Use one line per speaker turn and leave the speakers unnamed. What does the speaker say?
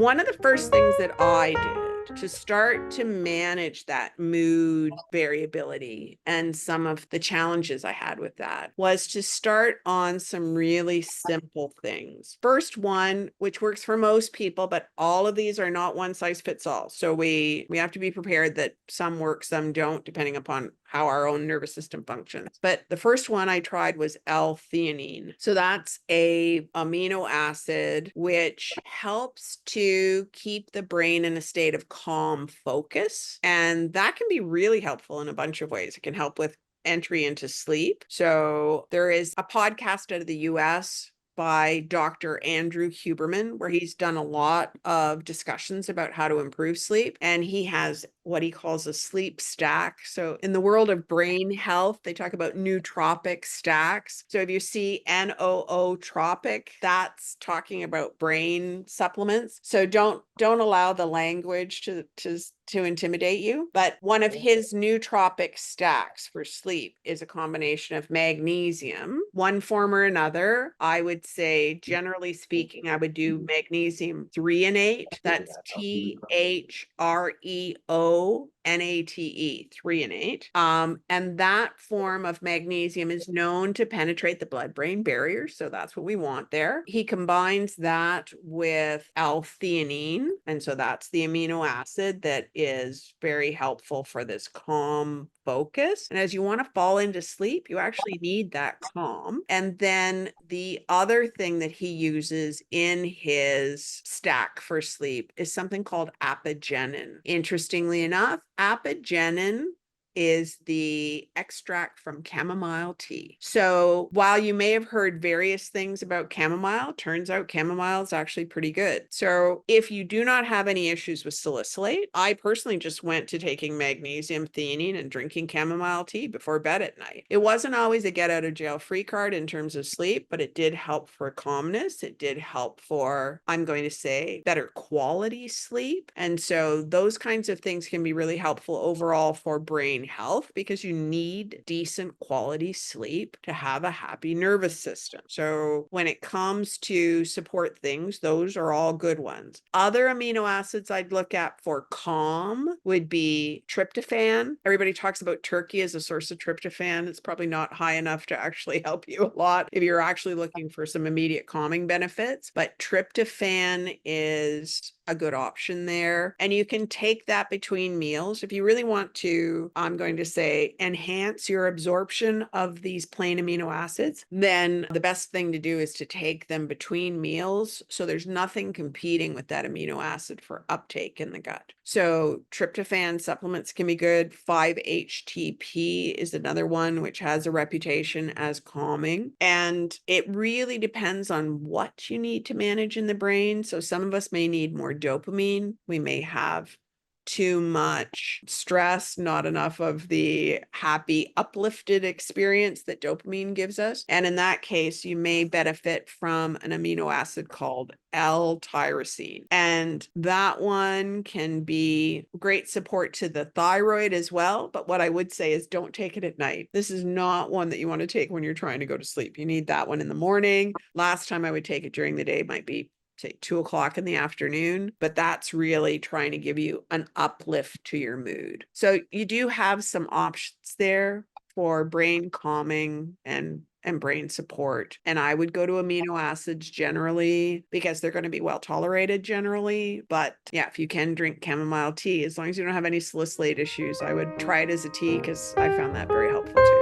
one of the first things that I did to start to manage that mood variability and some of the challenges I had with that was to start on some really simple things. First one, which works for most people, but all of these are not one size fits all. So we have to be prepared that some work, some don't, depending upon how our own nervous system functions. But the first one I tried was L-Theanine. So that's a amino acid which helps to keep the brain in a state of calm focus. And that can be really helpful in a bunch of ways. It can help with entry into sleep. So there is a podcast out of the US by Dr. Andrew Huberman, where he's done a lot of discussions about how to improve sleep. And he has what he calls a sleep stack. So in the world of brain health, they talk about nootropic stacks. So if you see nootropic, that's talking about brain supplements. So don't allow the language to intimidate you. But one of his nootropic stacks for sleep is a combination of magnesium, one form or another. I would say, generally speaking, I would do magnesium threonate. That's THREONATE, threonate. And that form of magnesium is known to penetrate the blood-brain barrier. So that's what we want there. He combines that with L-Theanine. And so that's the amino acid that is very helpful for this calm focus. And as you want to fall into sleep, you actually need that calm. And then the other thing that he uses in his stack for sleep is something called Apigenin. Interestingly enough, Apigenin is the extract from chamomile tea. So while you may have heard various things about chamomile, turns out chamomile is actually pretty good. So if you do not have any issues with salicylate, I personally just went to taking magnesium theanine and drinking chamomile tea before bed at night. It wasn't always a get out of jail free card in terms of sleep, but it did help for calmness. It did help for, I'm going to say, better quality sleep. And so those kinds of things can be really helpful overall for brain health, because you need decent quality sleep to have a happy nervous system. So when it comes to support things, those are all good ones. Other amino acids I'd look at for calm would be tryptophan. Everybody talks about turkey as a source of tryptophan. It's probably not high enough to actually help you a lot if you're actually looking for some immediate calming benefits, but tryptophan is a good option there. And you can take that between meals. If you really want to, I'm going to say, enhance your absorption of these plain amino acids, then the best thing to do is to take them between meals. So there's nothing competing with that amino acid for uptake in the gut. So tryptophan supplements can be good. 5-HTP is another one, which has a reputation as calming. And it really depends on what you need to manage in the brain. So some of us may need more dopamine. We may have too much stress, not enough of the happy, uplifted experience that dopamine gives us. And in that case, you may benefit from an amino acid called L-Tyrosine. And that one can be great support to the thyroid as well. But what I would say is don't take it at night. This is not one that you want to take when you're trying to go to sleep. You need that one in the morning. Last time I would take it during the day might be say 2 o'clock in the afternoon, but that's really trying to give you an uplift to your mood. So you do have some options there for brain calming and brain support. And I would go to amino acids generally because they're going to be well tolerated generally. But yeah, if you can drink chamomile tea, as long as you don't have any salicylate issues, I would try it as a tea because I found that very helpful too.